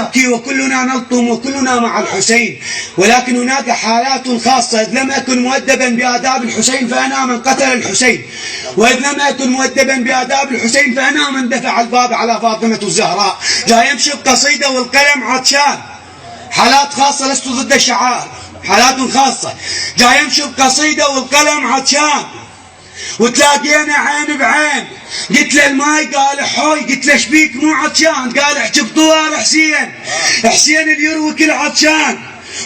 نبكي وكلنا نلطم وكلنا مع الحسين، ولكن هناك حالات خاصة. إذ لم أكن مؤدبا بآداب الحسين فأنا من قتل الحسين، وإذ لم أكن مؤدبا بآداب الحسين فأنا من دفع الباب على فاطمة الزهراء. جاي يمشي بقصيدة والقلم عطشان. حالات خاصة، لست ضد الشعار، حالات خاصة. جاي يمشي بقصيدة والقلم عطشان، وتلاقينا عين بعين. قلت له الماي، قال حوي. قلت له شبيك مو عطشان؟ قال احكي بطوال حسين، حسين اللي يروي كل عطشان.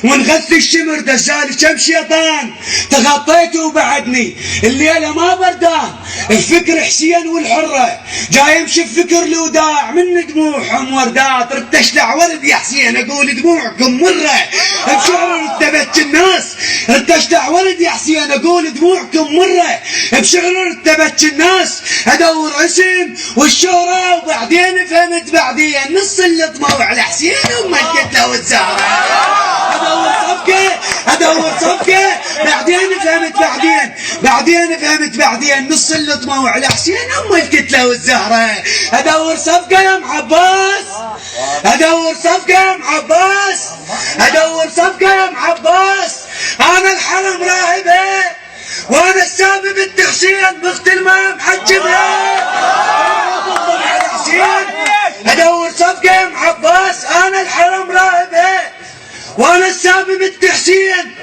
ونغث الشمر دزالي كم شيطان، تغطيت وبعدني الليله ما بردان. الفكر حسين والحره، جاي يمشي بفكر الوداع، من دموعهم وردات. ردت اشلع ولد يا حسين اقول دموعكم مره، بشعر ارتبت الناس. ردت اشلع ولد يا حسين اقول دموعكم مره، بشعر ارتبت الناس. ادور اسم والشهره، وبعدين فهمت بعدين نص اللي طموا على حسين وما القتله والزهره. ادور صفقه بعدين فهمت بعدين فهمت بعدين نص اللي طموا على حسين ام الكتله والزهره. ادور صفقه يا ام عباس، ادور صفقه يا ام عباس، ادور صفقه يا ام عباس. انا الحرم راهبه وانا السابق بنت حسين بخت الماء محجبها. ادور صفقه يا ام عباس، انا الحرم راهبه وانا السابق بنت حسين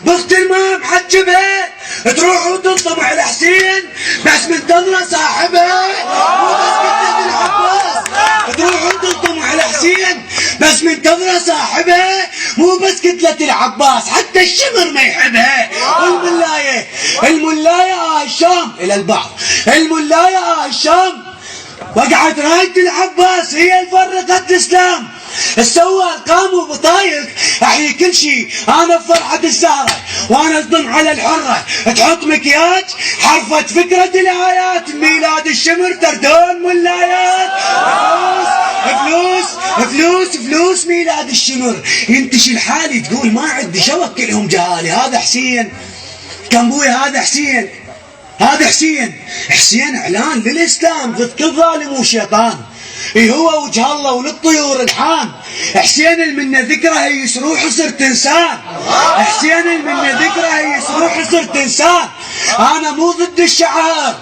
بخت الماء محجبها. تروح وتلطم على حسين بس منتظره صاحبها، وبس قتلة العباس. تروح وتلطم على حسين بس منتظره صاحبها، مو بس قتلة العباس حتى الشمر ما يحبها. الملاية الشام الى البعض، الملاية الشام وقعت راية العباس هي اللي فرقت الاسلام. سوى ارقام وبطايق احيي كل شيء. انا بفرحة الزهرة وانا اصدم على الحرة، تحط مكياج حرفت فكرة الايات. ميلاد الشمر تردون ملايات، فلوس فلوس فلوس. ميلاد الشمر ينتشي الحالي تقول ما عندي شوكلهم جهالي. هذا حسين كان بوي، هذا حسين، هذا حسين اعلان للاسلام ضد كل ظالم وشيطان. هو وجه الله وللطيور الحان. حسين المنه ذكره يسروح صرت انسان، حسين المنه ذكره يسروح صرت انسان. انا مو ضد الشعار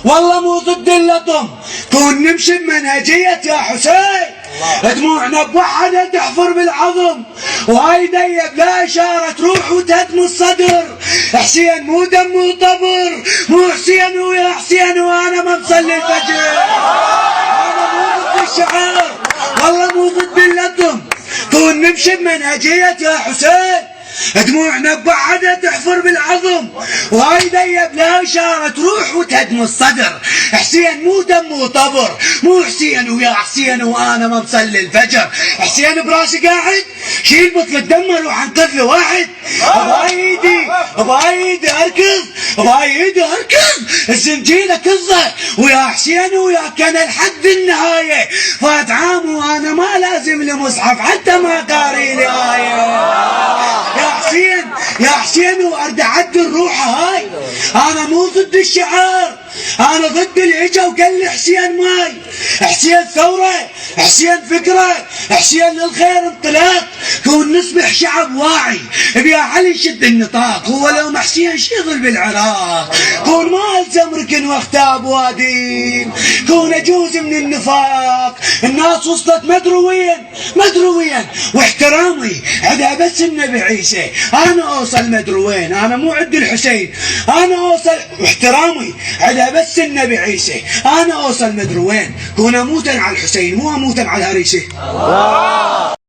والله مو ضد اللطم، كون نمشي بمنهجية يا حسين. دموعنا بوحدة تحفر بالعظم، وهاي دية بلا إشارة تروح وتهدم الصدر. حسين مو دم مو طبر، مو حسين ويا حسين وانا ما مصلي الفجر. انا مو ضد الشعار والله مو ضد اللطم، كون نمشي بمنهجية يا حسين. دموعنا بوحدة تحفر بالعظم، وهاي دية بلا إشارة تروح وتهدم الصدر. حسين مو دم مو طبر، مو حسين ويا حسين وانا ما مصلي الفجر. حسين براسي قاعد شيل بطل الدم اروح انقذ له واحد. بهاي ايدي اركض الزنجيله كظه، ويا حسين وياك انا لحد النهايه. فات عام وانا ما لازم المصحف حتى ما قاري لي آية. يا حسين وارد اعدل روحه هاي. انا مو ضد الشعار، انا ضد اللي اجا وقال لي حسين ماي. حسين ثوره، حسين فكره، حسين للخير انطلاق. كون نصبح شعب واعي بيا علي شد النطاق. هو لو ما حسين شي يظل بالعراق. كون ما الزم ركن واختاب وادين، كون اجوز من النفاق. الناس وصلت مدروين واحترامي عدا بس النبي عيسى. انا اوصل مدروين، انا مو عد الحسين. انا اوصل واحترامي عدا بس النبي عيسى. انا اوصل مدروين، كون اموتا على الحسين مو اموتا على الهريسه.